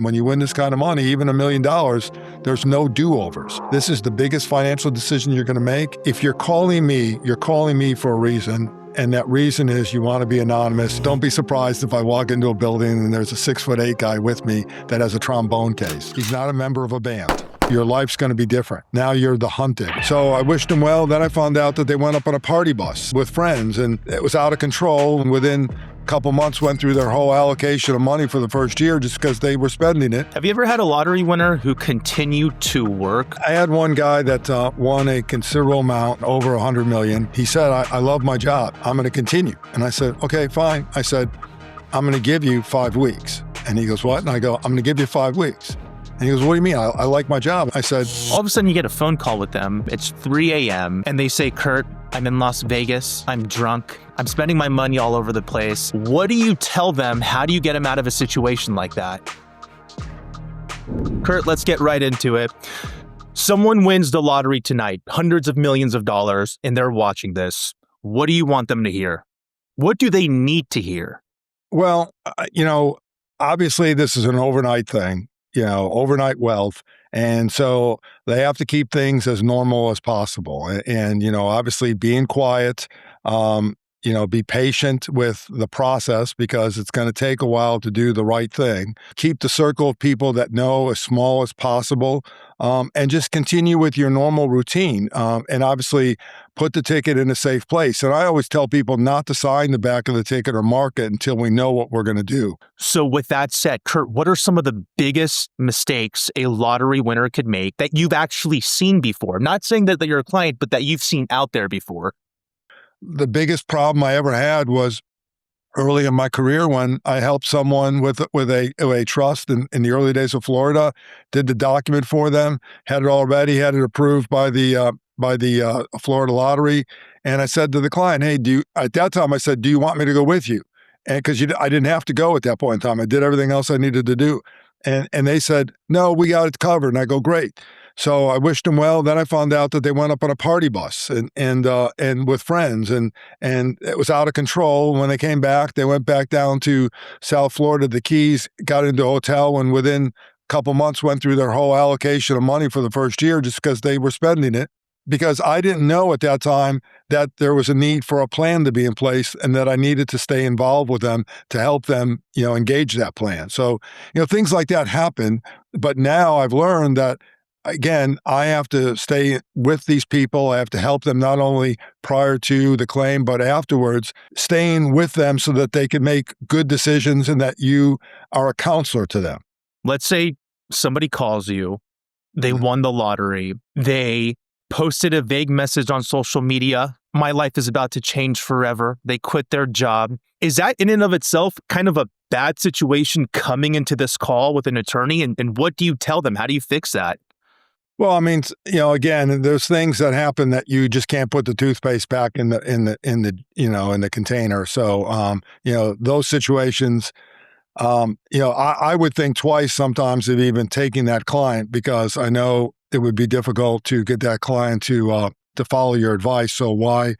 When you win this kind of money, even $1 million, there's no do-overs. This is the biggest financial decision you're going to make. If you're calling me for a reason, and that reason is you want to be anonymous. Don't be surprised if I walk into a building and there's a 6'8" guy with me that has a trombone case. He's not a member of a band. Your life's going to be different. Now you're the hunted. So I wished them well. Then I found out that they went up on a party bus with friends and it was out of control. And within a couple months went through their whole allocation of money for the first year just because they were spending it. Have you ever had a lottery winner who continued to work? I had one guy that won a considerable amount, over 100 million. He said, I love my job. I'm going to continue. And I said, okay, fine. I said, I'm going to give you 5 weeks. And he goes, what? And I go, I'm going to give you 5 weeks. And he goes, what do you mean? I like my job. I said, all of a sudden you get a phone call with them. It's 3 a.m. and they say, Kurt, I'm in Las Vegas. I'm drunk. I'm spending my money all over the place. What do you tell them? How do you get them out of a situation like that? Kurt, let's get right into it. Someone wins the lottery tonight, hundreds of millions of dollars, and they're watching this. What do you want them to hear? What do they need to hear? Well, obviously this is an overnight thing. Overnight wealth. And so they have to keep things as normal as possible. And obviously being quiet, be patient with the process because it's going to take a while to do the right thing. Keep the circle of people that know as small as possible, and just continue with your normal routine. And obviously put the ticket in a safe place. And I always tell people not to sign the back of the ticket or mark it until we know what we're going to do. So with that said, Kurt, what are some of the biggest mistakes a lottery winner could make that you've actually seen before? I'm not saying that you're a client, but that you've seen out there before. The biggest problem I ever had was early in my career when I helped someone with a trust in the early days of Florida, did the document for them, had it all ready, had it approved by the Florida Lottery. And I said to the client, hey, at that time I said, do you want me to go with you? And because I didn't have to go at that point in time. I did everything else I needed to do. And they said, no, we got it covered. And I go, great. So I wished them well. Then I found out that they went up on a party bus and with friends and it was out of control. When they came back, they went back down to South Florida, the Keys, got into a hotel, and within a couple months went through their whole allocation of money for the first year just because they were spending it. Because I didn't know at that time that there was a need for a plan to be in place and that I needed to stay involved with them to help them, engage that plan. So, things like that happen. But now I've learned that, again, I have to stay with these people. I have to help them not only prior to the claim, but afterwards, staying with them so that they can make good decisions and that you are a counselor to them. Let's say somebody calls you, they won the lottery, they posted a vague message on social media, my life is about to change forever. They quit their job. Is that in and of itself kind of a bad situation coming into this call with an attorney? And what do you tell them? How do you fix that? Well, I mean, again, there's things that happen that you just can't put the toothpaste back in the container. So, those situations, I would think twice sometimes of even taking that client because I know it would be difficult to get that client to follow your advice. So why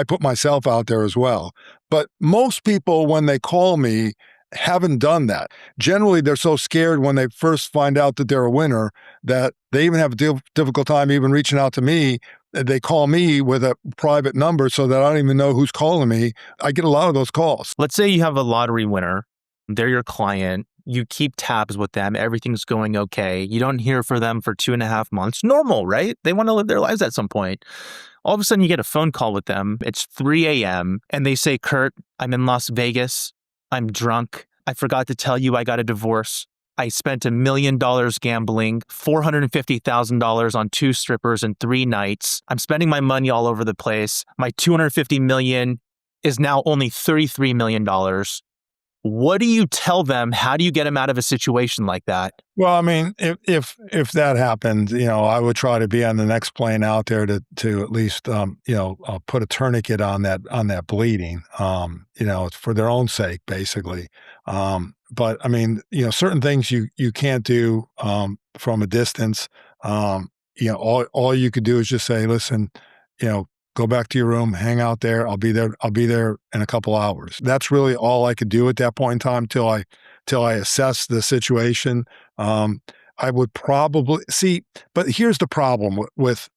put myself out there as well? But most people, when they call me, haven't done that. Generally, they're so scared when they first find out that they're a winner that they even have a difficult time even reaching out to me. They call me with a private number so that I don't even know who's calling me. I get a lot of those calls. Let's say you have a lottery winner. They're your client. You keep tabs with them. Everything's going okay. You don't hear from them for 2.5 months. Normal, right? They want to live their lives at some point. All of a sudden, you get a phone call with them. It's 3 a.m. and they say, Kurt, I'm in Las Vegas. I'm drunk. I forgot to tell you I got a divorce. I spent $1 million gambling, $450,000 on 2 strippers in 3 nights. I'm spending my money all over the place. My $250 million is now only $33 million. What do you tell them? How do you get them out of a situation like that? Well, I mean, if that happened, I would try to be on the next plane out there to at least, put a tourniquet on that bleeding, for their own sake, basically. But I mean, certain things you can't do from a distance. All you could do is just say, listen, go back to your room, hang out there. I'll be there in a couple hours. That's really all I could do at that point in time till I till I assess the situation. I would probably see, but here's the problem with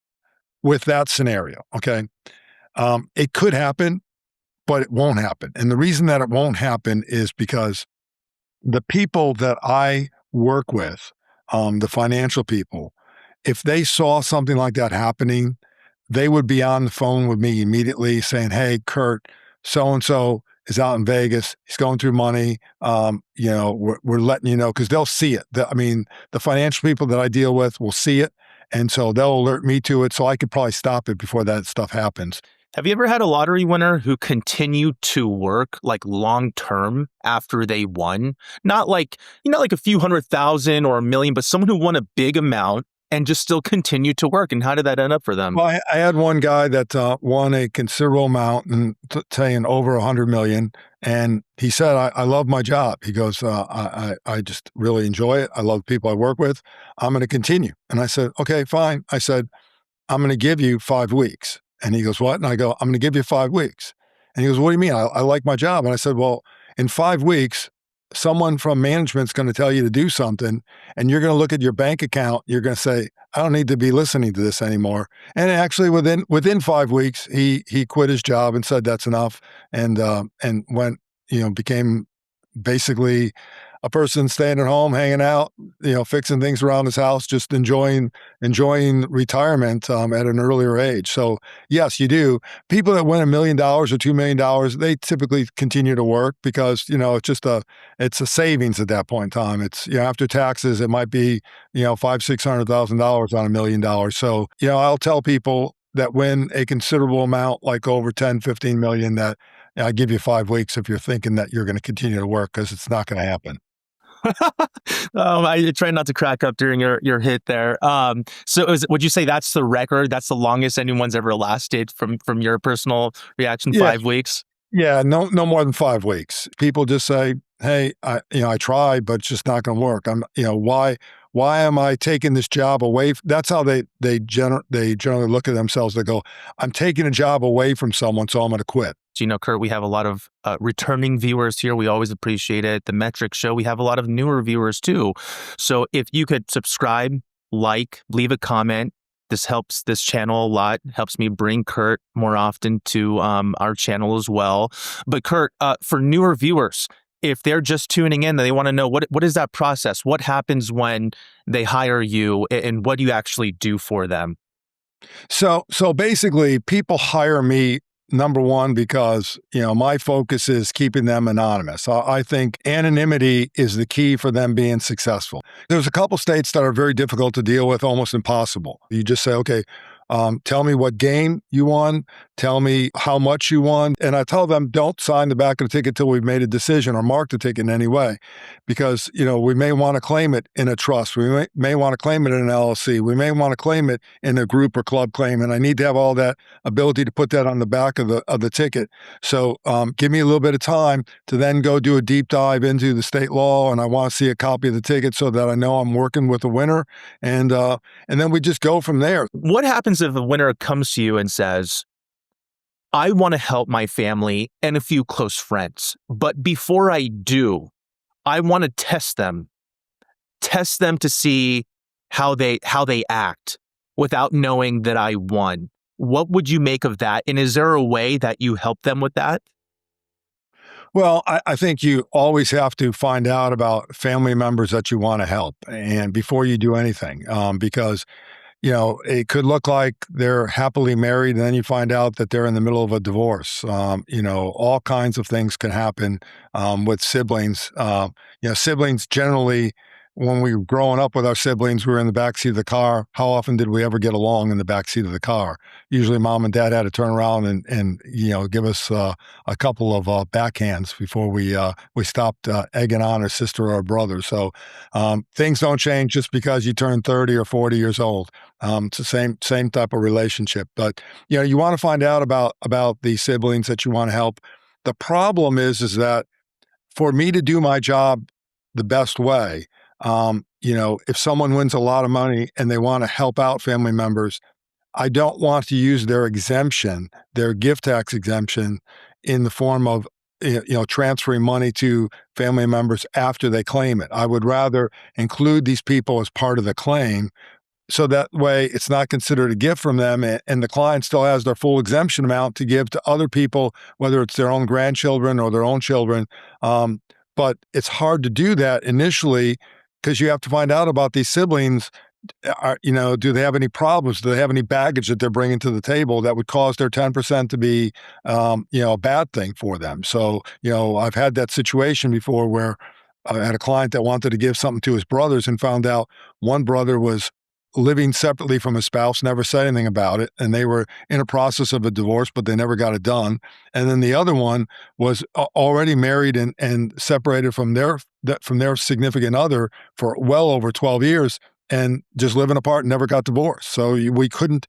that scenario. Okay, it could happen, but it won't happen, and the reason that it won't happen is because the people that I work with, the financial people, if they saw something like that happening, they would be on the phone with me immediately saying, "Hey, Kurt, so and so is out in Vegas. He's going through money. We're letting you know," because they'll see it. The financial people that I deal with will see it, and so they'll alert me to it. So I could probably stop it before that stuff happens. Have you ever had a lottery winner who continued to work like long term after they won? Not like, like a few 100,000 or 1 million, but someone who won a big amount and just still continued to work. And how did that end up for them? Well, I had one guy that won a considerable amount, and saying over 100 million. And he said, I love my job. He goes, I just really enjoy it. I love the people I work with. I'm going to continue. And I said, okay, fine. I said, I'm going to give you 5 weeks. And he goes, what? And I go, I'm going to give you 5 weeks. And he goes, what do you mean? I like my job. And I said, well, in 5 weeks, someone from management's going to tell you to do something, and you're going to look at your bank account. You're going to say, I don't need to be listening to this anymore. And actually, within 5 weeks, he quit his job and said that's enough, and went, became basically a person staying at home, hanging out, fixing things around his house, just enjoying retirement at an earlier age. So yes, you do. People that win $1 million or $2 million, they typically continue to work because it's a savings at that point in time. It's after taxes, it might be $500,000-$600,000 on $1 million. So I'll tell people that win a considerable amount, like over 10, 15 million, that I give you 5 weeks if you're thinking that you're going to continue to work, because it's not going to happen. I try not to crack up during your hit there. Would you say that's the record? That's the longest anyone's ever lasted from your personal reaction? Yeah. 5 weeks? Yeah, no more than 5 weeks. People just say, "Hey, I tried, but it's just not going to work." Why am I taking this job away? That's how they generally look at themselves. They go, "I'm taking a job away from someone, so I'm going to quit." Kurt, we have a lot of returning viewers here. We always appreciate it. The metrics show we have a lot of newer viewers too. So if you could subscribe, like, leave a comment, this helps this channel a lot, helps me bring Kurt more often to our channel as well. But Kurt, for newer viewers, if they're just tuning in and they want to know what is that process? What happens when they hire you, and what do you actually do for them? So basically, people hire me, number one, because my focus is keeping them anonymous. I think anonymity is the key for them being successful. There's a couple states that are very difficult to deal with, almost impossible. You just say, okay, tell me what game you won, tell me how much you won. And I tell them, don't sign the back of the ticket till we've made a decision or mark the ticket in any way, because, we may want to claim it in a trust. We may want to claim it in an LLC. We may want to claim it in a group or club claim. And I need to have all that ability to put that on the back of the ticket. So give me a little bit of time to then go do a deep dive into the state law. And I want to see a copy of the ticket so that I know I'm working with a winner. And then we just go from there. What happens if a winner comes to you and says, I want to help my family and a few close friends, but before I do, I want to test them to see how they act without knowing that I won? What would you make of that? And is there a way that you help them with that? Well, I think you always have to find out about family members that you want to help, and before you do anything, because it could look like they're happily married, and then you find out that they're in the middle of a divorce. All kinds of things can happen with siblings. Siblings generally, when we were growing up with our siblings, we were in the backseat of the car. How often did we ever get along in the backseat of the car? Usually mom and dad had to turn around and give us a couple of backhands before we stopped egging on our sister or brother. So things don't change just because you turn 30 or 40 years old. It's the same type of relationship. But you want to find out about the siblings that you want to help. The problem is that for me to do my job the best way, if someone wins a lot of money and they want to help out family members, I don't want to use their exemption, their gift tax exemption, in the form of transferring money to family members after they claim it. I would rather include these people as part of the claim, so that way it's not considered a gift from them, and the client still has their full exemption amount to give to other people, whether it's their own grandchildren or their own children. But it's hard to do that initially because you have to find out about these siblings. Do they have any problems? Do they have any baggage that they're bringing to the table that would cause their 10% to be, a bad thing for them? So, I've had that situation before where I had a client that wanted to give something to his brothers and found out one brother was living separately from his spouse, never said anything about it, and they were in a process of a divorce, but they never got it done. And then the other one was already married and separated from their significant other for well over 12 years and just living apart and never got divorced. So we couldn't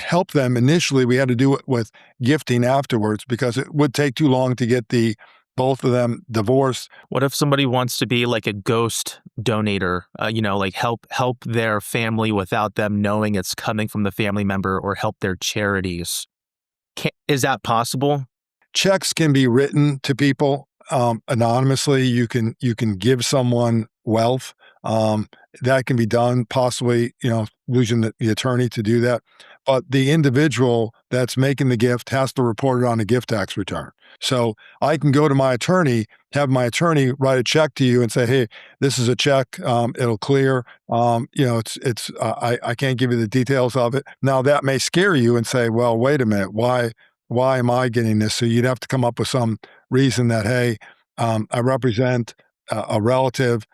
help them initially. We had to do it with gifting afterwards because it would take too long to get both of them divorced. What if somebody wants to be like a ghost donator, like help their family without them knowing it's coming from the family member, or help their charities? Is that possible? Checks can be written to people anonymously. You can give someone wealth. That can be done, possibly, using the attorney to do that. But the individual that's making the gift has to report it on a gift tax return. So I can go to my attorney, have my attorney write a check to you and say, hey, this is a check. It'll clear. I can't give you the details of it. Now that may scare you and say, well, wait a minute, why am I getting this? So you'd have to come up with some reason that, hey, I represent a relative.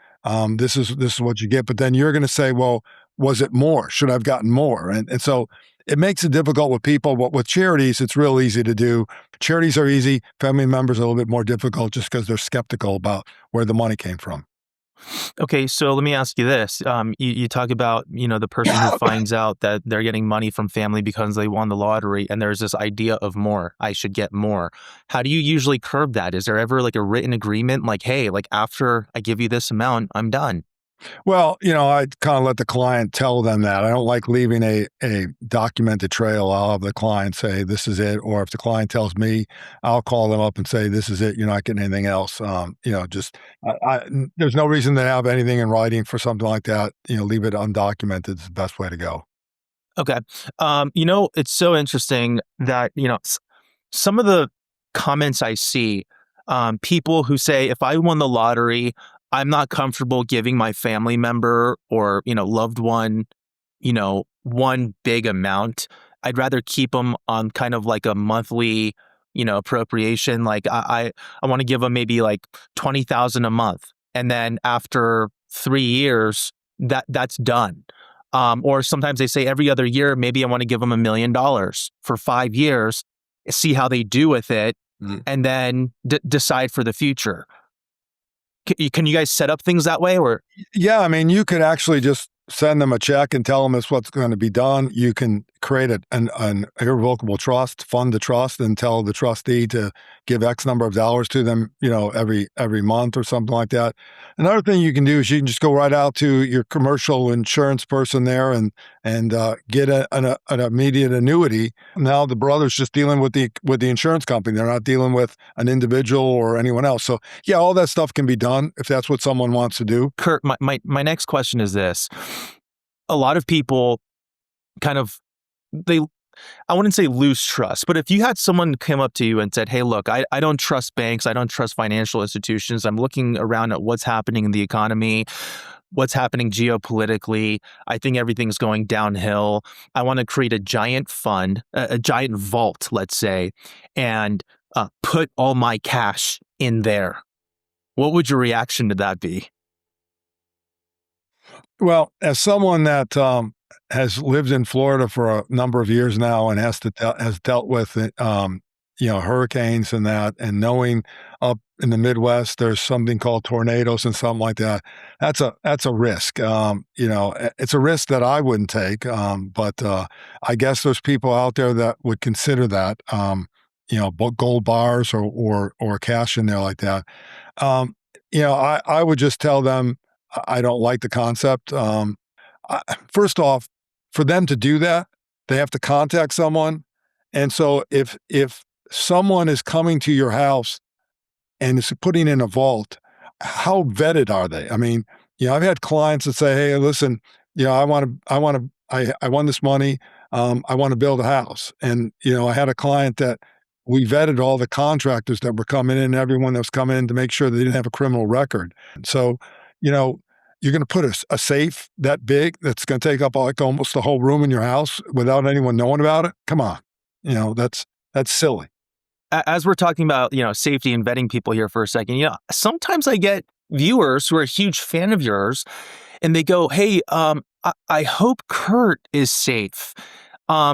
This is what you get. But then you're going to say, well, was it more? Should I have gotten more? And so it makes it difficult with people, but with charities, it's real easy to do. Charities are easy. Family members are a little bit more difficult just because they're skeptical about where the money came from. Okay, so let me ask you this. You talk about, the person who finds out that they're getting money from family because they won the lottery, and there's this idea of more. I should get more. How do you usually curb that? Is there ever like a written agreement like, hey, like after I give you this amount, I'm done? Well, I kind of let the client tell them that. I don't like leaving a documented trail. I'll have the client say, this is it. Or if the client tells me, I'll call them up and say, this is it. You're not getting anything else. There's no reason to have anything in writing for something like that. Leave it undocumented is the best way to go. Okay. It's so interesting that, some of the comments I see, people who say, if I won the lottery, I'm not comfortable giving my family member or, loved one, one big amount. I'd rather keep them on kind of like a monthly, appropriation. Like I want to give them maybe like 20,000 a month. And then after 3 years, that's done. Or sometimes they say every other year, maybe I want to give them $1 million for 5 years, see how they do with it, and then decide for the future. Can you guys set up things that way? Or yeah, I mean, you could actually just send them a check and tell them it's what's going to be done. You can create an irrevocable trust, fund the trust, and tell the trustee to give X number of dollars to them, every month or something like that. Another thing you can do is you can just go right out to your commercial insurance person there and get an immediate annuity. Now the brother's just dealing with the insurance company. They're not dealing with an individual or anyone else. So yeah, all that stuff can be done if that's what someone wants to do. Kurt, my next question is this. A lot of people kind of, I wouldn't say lose trust, but if you had someone come up to you and said, hey, look, I don't trust banks. I don't trust financial institutions. I'm looking around at what's happening in the economy, what's happening geopolitically. I think everything's going downhill. I want to create a giant fund, a giant vault, let's say, and put all my cash in there. What would your reaction to that be? Well, as someone that has lived in Florida for a number of years now and has dealt with hurricanes and that, and knowing up in the Midwest there's something called tornadoes and something like that, that's a risk. It's a risk that I wouldn't take. But I guess there's people out there that would consider that. Gold bars or cash in there like that. I would just tell them I don't like the concept. First off, for them to do that, they have to contact someone. And so if someone is coming to your house and it's putting in a vault, how vetted are they? I mean, I've had clients that say, "Hey, listen, I won this money. I want to build a house." And, I had a client that we vetted all the contractors that were coming in, everyone that was coming in to make sure they didn't have a criminal record. So, you're going to put a safe that big that's going to take up like almost the whole room in your house without anyone knowing about it. Come on. That's silly. As we're talking about, safety and vetting people here for a second, sometimes I get viewers who are a huge fan of yours and they go, "Hey, I hope Kurt is safe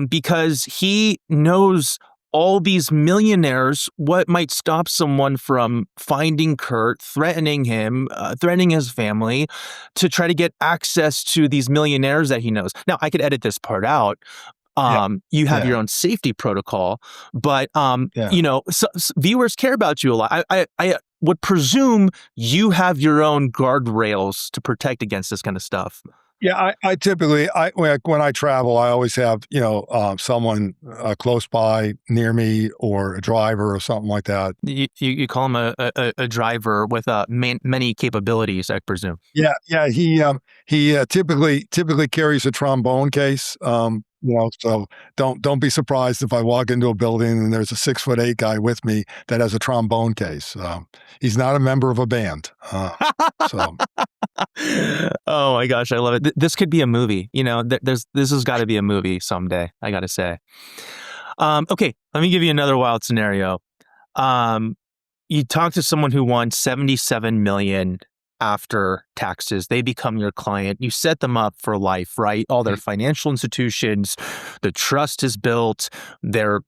because he knows all these millionaires. What might stop someone from finding Kurt, threatening him, threatening his family to try to get access to these millionaires that he knows?" Now, I could edit this part out. You have your own safety protocol, but viewers care about you a lot. I would presume you have your own guardrails to protect against this kind of stuff. Yeah, I typically, when I travel, I always have, someone close by near me, or a driver or something like that. You call him a driver with many capabilities, I presume. Yeah. He typically carries a trombone case. So don't be surprised if I walk into a building and there's a 6'8" guy with me that has a trombone case. He's not a member of a band. So. Oh my gosh, I love it. This could be a movie. This has got to be a movie someday, I got to say. Okay, let me give you another wild scenario. You talk to someone who won $77 million after taxes. They become your client. You set them up for life, right? All their financial institutions, the trust is built. They're,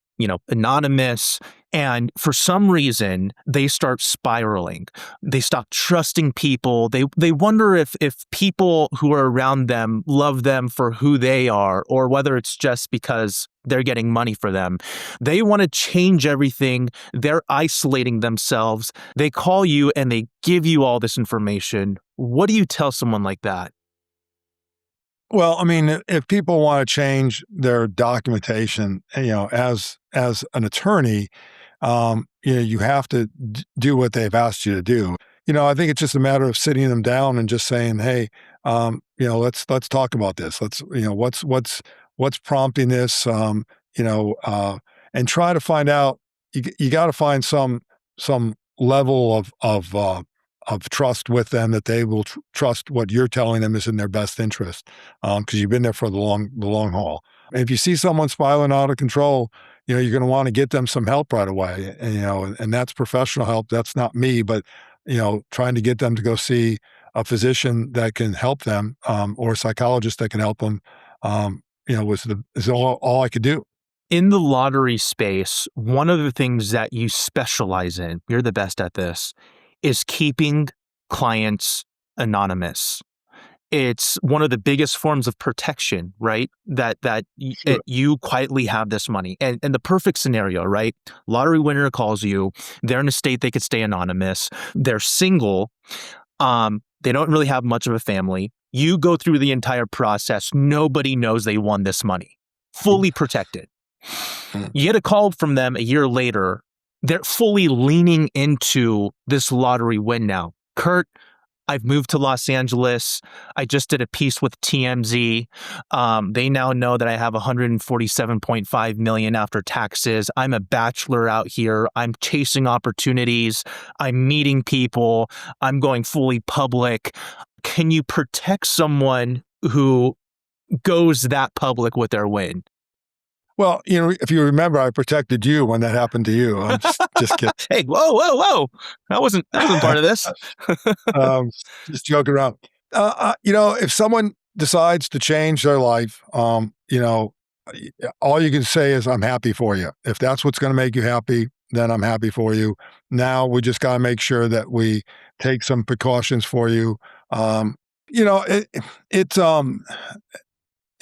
anonymous. And for some reason, they start spiraling. They stop trusting people. They wonder if people who are around them love them for who they are, or whether it's just because they're getting money for them. They want to change everything. They're isolating themselves. They call you and they give you all this information. What do you tell someone like that? Well, I mean, if people want to change their documentation, as an attorney, you have to do what they've asked you to do. I think it's just a matter of sitting them down and just saying, "Hey, let's talk about this. Let's, what's prompting this, and try to find out. You got to find some level of trust with them, that they will trust what you're telling them is in their best interest, because you've been there for the long haul. And if you see someone spiraling out of control, you're going to want to get them some help right away, and that's professional help. That's not me, but trying to get them to go see a physician that can help them, or a psychologist that can help them, is all I could do. In the lottery space, one of the things that you specialize in, you're the best at this, is keeping clients anonymous. It's one of the biggest forms of protection, right? That Sure. you quietly have this money. And the perfect scenario, right? Lottery winner calls you. They're in a state they could stay anonymous. They're single. They don't really have much of a family. You go through the entire process. Nobody knows they won this money. Fully protected. You get a call from them a year later. They're fully leaning into this lottery win now. "Kurt, I've moved to Los Angeles. I just did a piece with TMZ. They now know that I have 147.5 million after taxes. I'm a bachelor out here. I'm chasing opportunities. I'm meeting people. I'm going fully public." Can you protect someone who goes that public with their win? Well, if you remember, I protected you when that happened to you. I'm just kidding. Hey, whoa. That wasn't part of this. Just joking around. If someone decides to change their life, all you can say is, "I'm happy for you." If that's what's going to make you happy, then I'm happy for you. Now we just got to make sure that we take some precautions for you.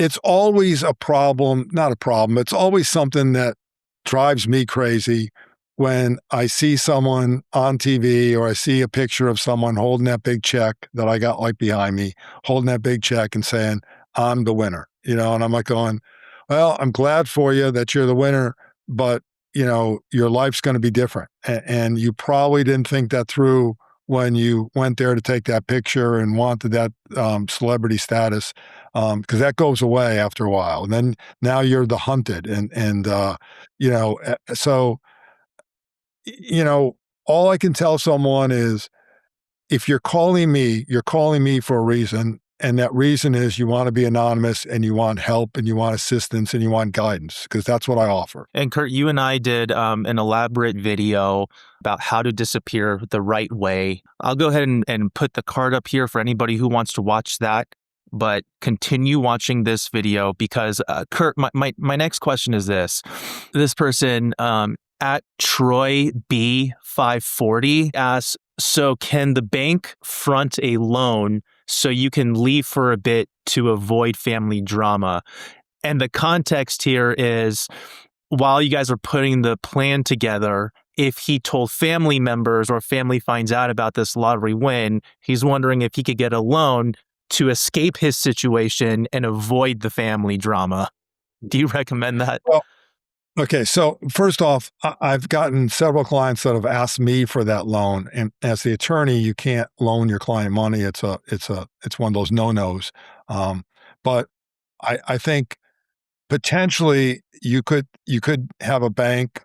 It's always a problem, not a problem. It's always something that drives me crazy when I see someone on TV, or I see a picture of someone holding that big check that I got like behind me, holding that big check and saying, "I'm the winner," and I'm like going, "Well, I'm glad for you that you're the winner, but your life's going to be different. And you probably didn't think that through when you went there to take that picture and wanted that celebrity status, because that goes away after a while. And then now you're the hunted. So, all I can tell someone is, if you're calling me for a reason. And that reason is you want to be anonymous and you want help and you want assistance and you want guidance, because that's what I offer. And Kurt, you and I did an elaborate video about how to disappear the right way. I'll go ahead and put the card up here for anybody who wants to watch that. But continue watching this video because, Kurt, my next question is this. This person at Troy B540 asks, so can the bank front a loan so you can leave for a bit to avoid family drama? And the context here is, while you guys are putting the plan together, if he told family members or family finds out about this lottery win, he's wondering if he could get a loan to escape his situation and avoid the family drama. Do you recommend that? Well, okay, so first off, I've gotten several clients that have asked me for that loan, and as the attorney, you can't loan your client money. It's one of those no-nos. But I think potentially you could have a bank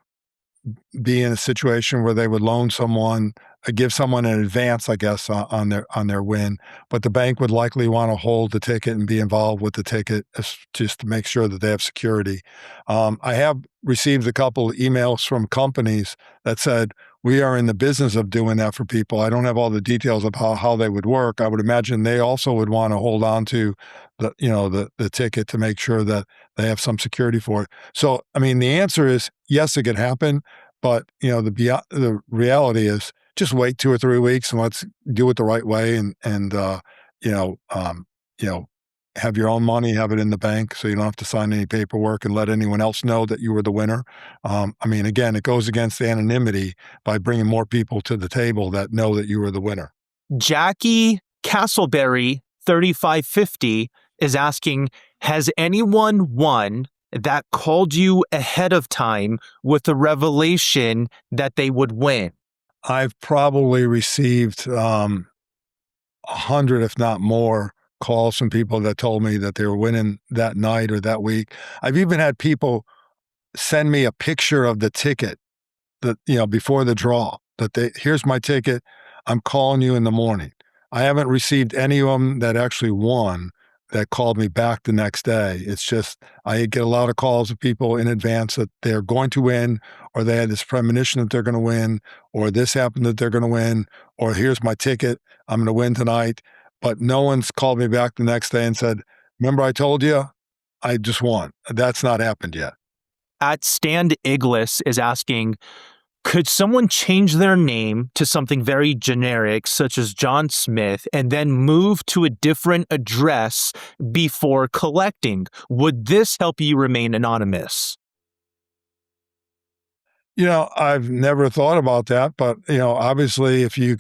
be in a situation where they would loan someone, give someone an advance, I guess, on their win, but the bank would likely want to hold the ticket and be involved with the ticket just to make sure that they have security. I have received a couple of emails from companies that said, we are in the business of doing that for people. I don't have all the details of how they would work. I would imagine they also would want to hold on to the ticket to make sure that they have some security for it. So, I mean, the answer is yes, it could happen, but the reality is just wait 2 or 3 weeks and let's do it the right way and have your own money, have it in the bank so you don't have to sign any paperwork and let anyone else know that you were the winner. Again, it goes against anonymity by bringing more people to the table that know that you were the winner. Jackie Castleberry 3550 is asking, has anyone won that called you ahead of time with the revelation that they would win? I've probably received 100, if not more, calls from people that told me that they were winning that night or that week. I've even had people send me a picture of the ticket that, before the draw, here's my ticket. I'm calling you in the morning. I haven't received any of them that actually won that called me back the next day. It's just, I get a lot of calls of people in advance that they're going to win, or they had this premonition that they're going to win, or this happened that they're going to win, or here's my ticket, I'm going to win tonight. But no one's called me back the next day and said, remember I told you, I just won. That's not happened yet. At Stand Iglis is asking, could someone change their name to something very generic, such as John Smith, and then move to a different address before collecting? Would this help you remain anonymous? I've never thought about that, but obviously if you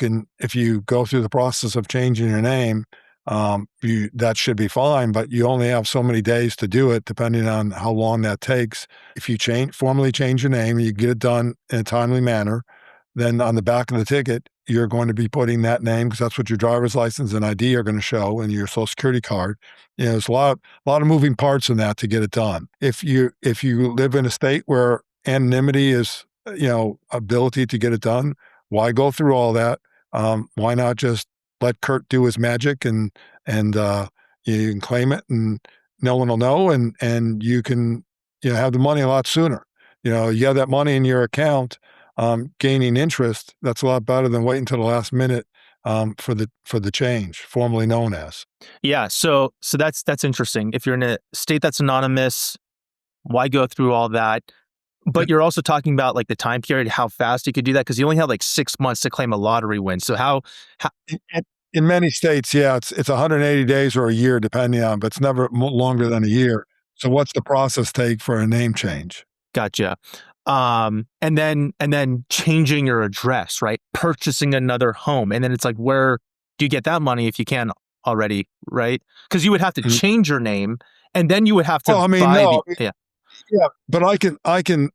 go through the process of changing your name, that should be fine, but you only have so many days to do it depending on how long that takes. If you formally change your name and you get it done in a timely manner, then on the back of the ticket, you're going to be putting that name because that's what your driver's license and ID are going to show, and your social security card. There's a lot of moving parts in that to get it done. If you live in a state where anonymity is, ability to get it done, why go through all that? Why not just let Kurt do his magic and you can claim it and no one will know and you can have the money a lot sooner. You have that money in your account gaining interest. That's a lot better than waiting until the last minute for the change, formerly known as. Yeah, so that's interesting. If you're in a state that's anonymous, why go through all that? But you're also talking about like the time period, how fast you could do that, because you only have like 6 months to claim a lottery win. So how in many states, yeah, it's 180 days or a year depending on, but it's never longer than a year. So what's the process take for a name change? Gotcha. And then changing your address, right? Purchasing another home. And then it's like, where do you get that money if you can already, right? Because you would have to change your name and then you would have to Yeah, but I can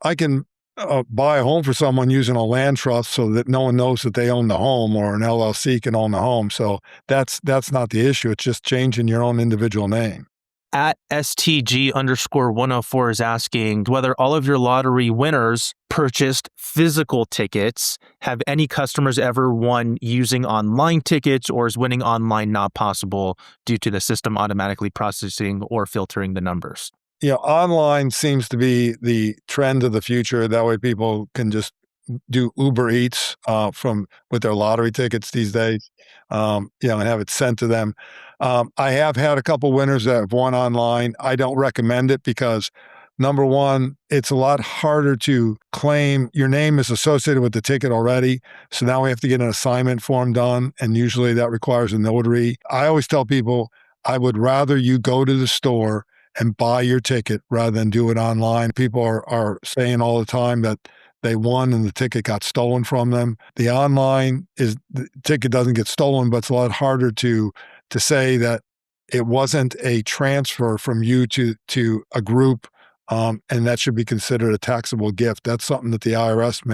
buy a home for someone using a land trust so that no one knows that they own the home, or an LLC can own the home. So that's not the issue. It's just changing your own individual name. At STG_104 is asking whether all of your lottery winners purchased physical tickets. Have any customers ever won using online tickets, or is winning online not possible due to the system automatically processing or filtering the numbers? Online seems to be the trend of the future. That way people can just do Uber Eats with their lottery tickets these days, and have it sent to them. I have had a couple winners that have won online. I don't recommend it because, number one, it's a lot harder to claim. Your name is associated with the ticket already, so now we have to get an assignment form done, and usually that requires a notary. I always tell people, I would rather you go to the store and buy your ticket rather than do it online. People are saying all the time that they won and the ticket got stolen from them. The ticket doesn't get stolen, but it's a lot harder to say that it wasn't a transfer from you to a group, and that should be considered a taxable gift. That's something that the IRS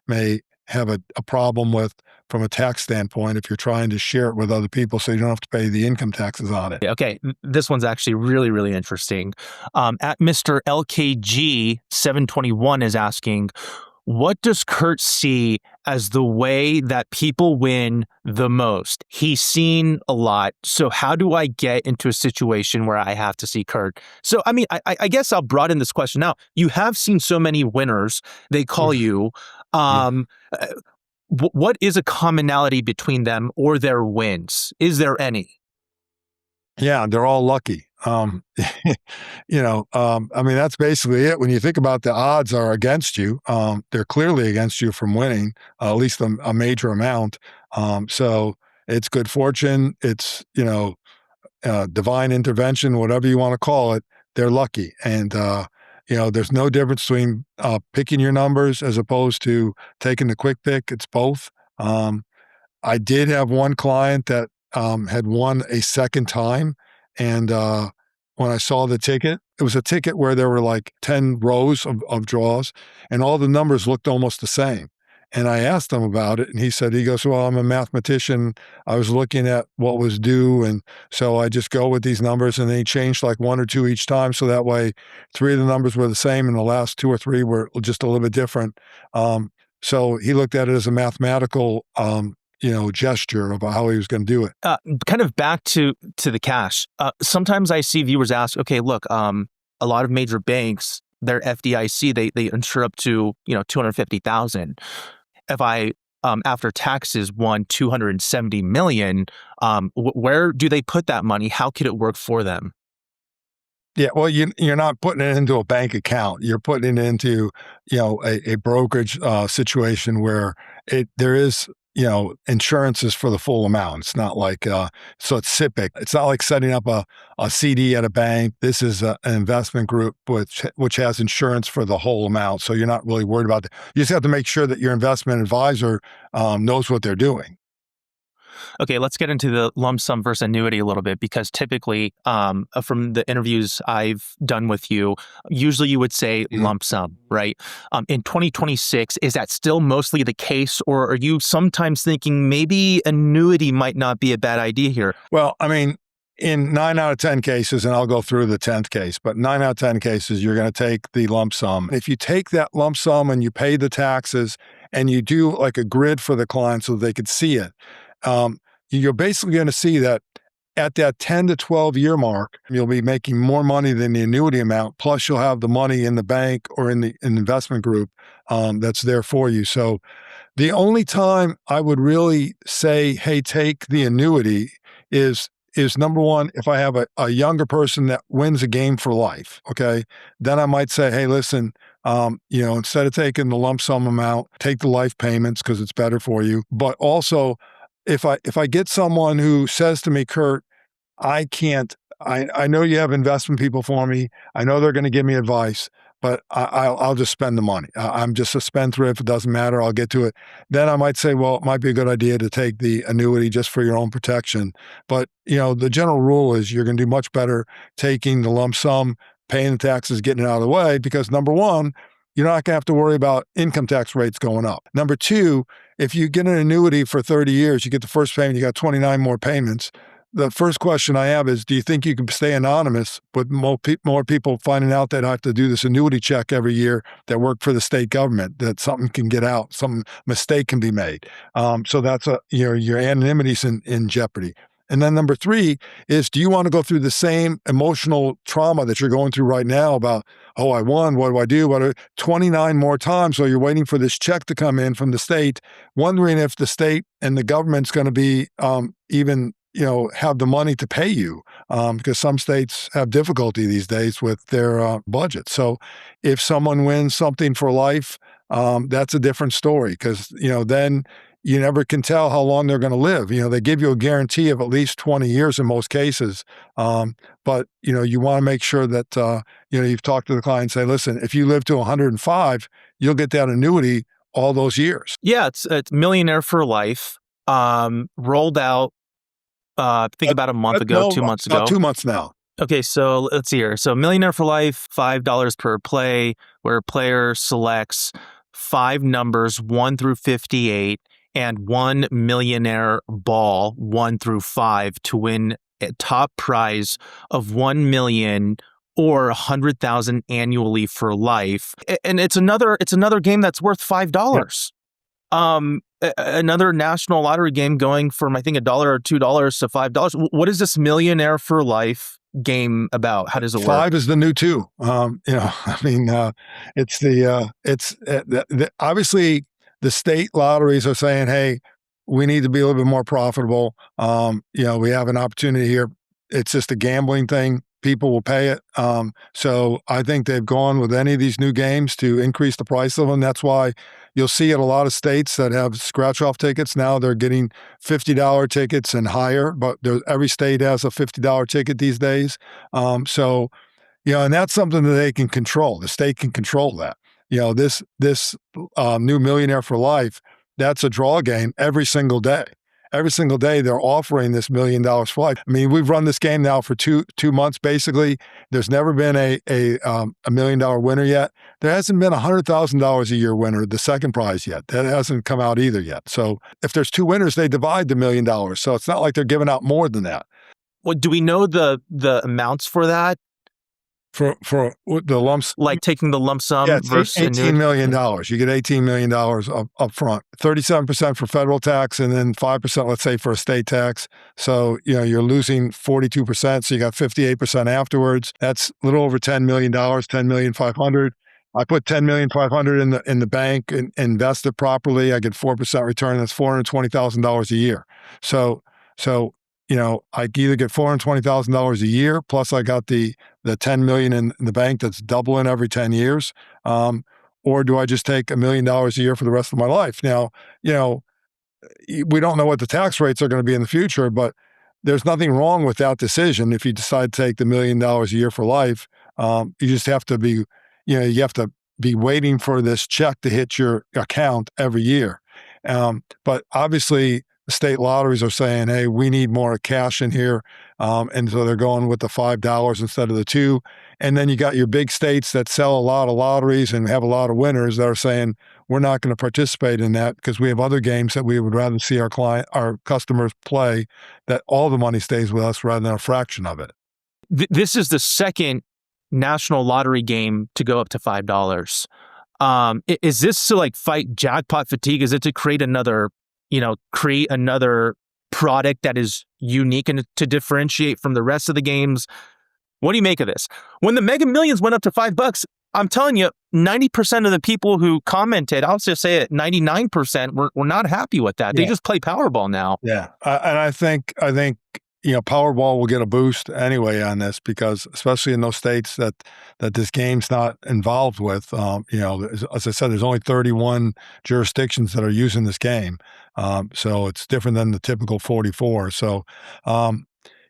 may have a problem with from a tax standpoint if you're trying to share it with other people so you don't have to pay the income taxes on it. Okay, this one's actually really, really interesting. At Mr. LKG721 is asking, what does Kurt see as the way that people win the most? He's seen a lot. So how do I get into a situation where I have to see Kurt? So, I mean, I guess I'll broaden this question now. You have seen so many winners. They call you. What is a commonality between them or their wins? Is there any? Yeah, they're all lucky. I mean, that's basically it. When you think about the odds are against you, they're clearly against you from winning, at least a major amount. So it's good fortune. It's, divine intervention, whatever you want to call it. They're lucky. And, there's no difference between picking your numbers as opposed to taking the quick pick. It's both. I did have one client that had won a second time. And when I saw the ticket, it was a ticket where there were like 10 rows of draws, and all the numbers looked almost the same. And I asked him about it, and he goes, well, I'm a mathematician. I was looking at what was due, and so I just go with these numbers, and they changed like one or two each time. So that way, three of the numbers were the same, and the last two or three were just a little bit different. So he looked at it as a mathematical gesture about how he was going to do it. Kind of back to the cash. Sometimes I see viewers ask, okay, look, a lot of major banks, their FDIC, they insure up to, $250,000. If I, after taxes, won $270 million, where do they put that money? How could it work for them? Yeah, well, you're not putting it into a bank account. You're putting it into, a brokerage situation where there is, insurances for the full amount. It's not like, so it's SIPC. It's not like setting up a CD at a bank. This is an investment group which has insurance for the whole amount. So you're not really worried about it. You just have to make sure that your investment advisor knows what they're doing. Okay, let's get into the lump sum versus annuity a little bit, because typically from the interviews I've done with you, usually you would say lump sum, right? In 2026, is that still mostly the case, or are you sometimes thinking maybe annuity might not be a bad idea here? Well, I mean, in 9 out of 10 cases, and I'll go through the 10th case, but 9 out of 10 cases, you're going to take the lump sum. If you take that lump sum and you pay the taxes and you do like a grid for the client so they could see it, you're basically going to see that at that 10 to 12 year mark, you'll be making more money than the annuity amount. Plus, you'll have the money in the bank or in the investment group that's there for you. So the only time I would really say, hey, take the annuity is number one, if I have a younger person that wins a game for life, okay, then I might say, hey, listen, instead of taking the lump sum amount, take the life payments because it's better for you. But also, if I get someone who says to me, Kurt, I know you have investment people for me. I know they're going to give me advice, but I'll just spend the money. I'm just a spendthrift. It doesn't matter. I'll get to it. Then I might say, well, it might be a good idea to take the annuity just for your own protection. But, the general rule is you're going to do much better taking the lump sum, paying the taxes, getting it out of the way, because number one, you're not going to have to worry about income tax rates going up. Number two, if you get an annuity for 30 years, you get the first payment, you got 29 more payments. The first question I have is, do you think you can stay anonymous with more people finding out that I have to do this annuity check every year that work for the state government, that something can get out, some mistake can be made? So that's your anonymity's in jeopardy. And then number three is, do you want to go through the same emotional trauma that you're going through right now about, oh, I won, what do I do? 29 more times while you're waiting for this check to come in from the state, wondering if the state and the government's going to be even have the money to pay you, because some states have difficulty these days with their budget. So if someone wins something for life, that's a different story, because then you never can tell how long they're going to live. They give you a guarantee of at least 20 years in most cases. But you want to make sure that, you've talked to the client and say, listen, if you live to 105, you'll get that annuity all those years. Yeah, it's Millionaire for Life, rolled out, I think about a month ago, 2 months ago. About 2 months now. Okay, so let's see here. So Millionaire for Life, $5 per play, where a player selects 5 numbers, 1 through 58, and 1 millionaire ball, 1 through 5, to win a top prize of 1 million or 100,000 annually for life. And it's another game that's worth $5. Another national lottery game going from, I think, $1 or $2 to $5. What is this Millionaire for Life game about? How does it work? 5 is the new 2. It's obviously the state lotteries are saying, hey, we need to be a little bit more profitable. We have an opportunity here. It's just a gambling thing. People will pay it. So I think they've gone with any of these new games to increase the price of them. That's why you'll see in a lot of states that have scratch-off tickets now, they're getting $50 tickets and higher, but every state has a $50 ticket these days. And that's something that they can control. The state can control that. This new Millionaire for Life, that's a draw game every single day. Every single day, they're offering this $1 million for life. I mean, we've run this game now for two months, basically. There's never been a $1 million winner yet. There hasn't been a $100,000 a year winner, the second prize yet. That hasn't come out either yet. So if there's 2 winners, they divide the $1 million. So it's not like they're giving out more than that. Well, do we know the amounts for that? For the lumps, like taking the lump sum versus $18 million. You get $18 million up front, 37% for federal tax, and then 5%, let's say, for a state tax. So you're losing 42%. So you got 58% afterwards. That's a little over $10 million, $10,500,000. I put $10,500,000 in the bank and invest it properly. I get 4% return. That's $420,000 a year. So I either get $420,000 a year, plus I got the $10 million in the bank that's doubling every 10 years, or do I just take $1 million a year for the rest of my life? Now, we don't know what the tax rates are going to be in the future, but there's nothing wrong with that decision. If you decide to take the $1 million a year for life, you just have to be, you have to be waiting for this check to hit your account every year. But obviously, the state lotteries are saying, hey, we need more cash in here. And so they're going with the $5 instead of the 2. And then you got your big states that sell a lot of lotteries and have a lot of winners that are saying, we're not going to participate in that because we have other games that we would rather see our customers play, that all the money stays with us rather than a fraction of it. This is the second national lottery game to go up to $5. Is this to fight jackpot fatigue? Is it to create another product that is unique and to differentiate from the rest of the games? What do you make of this? When the Mega Millions went up to $5, I'm telling you, 90% of the people who commented, I'll just say it, 99% were not happy with that. They just play Powerball now. Yeah. And I think Powerball will get a boost anyway on this, because especially in those states that this game's not involved with, as I said, there's only 31 jurisdictions that are using this game. So it's different than the typical 44. So, I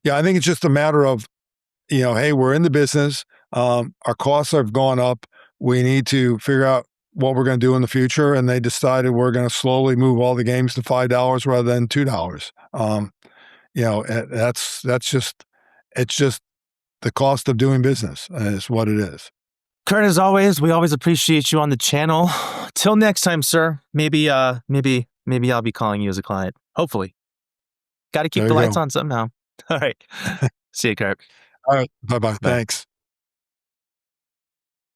think it's just a matter of, hey, we're in the business. Our costs have gone up. We need to figure out what we're going to do in the future. And they decided we're going to slowly move all the games to $5 rather than $2. It's just the cost of doing business is what it is. Kurt, as always, we always appreciate you on the channel. Till next time, sir. Maybe I'll be calling you as a client. Hopefully. Got to keep the lights on somehow. All right. See you, Kurt. All right. Bye-bye. Bye. Thanks.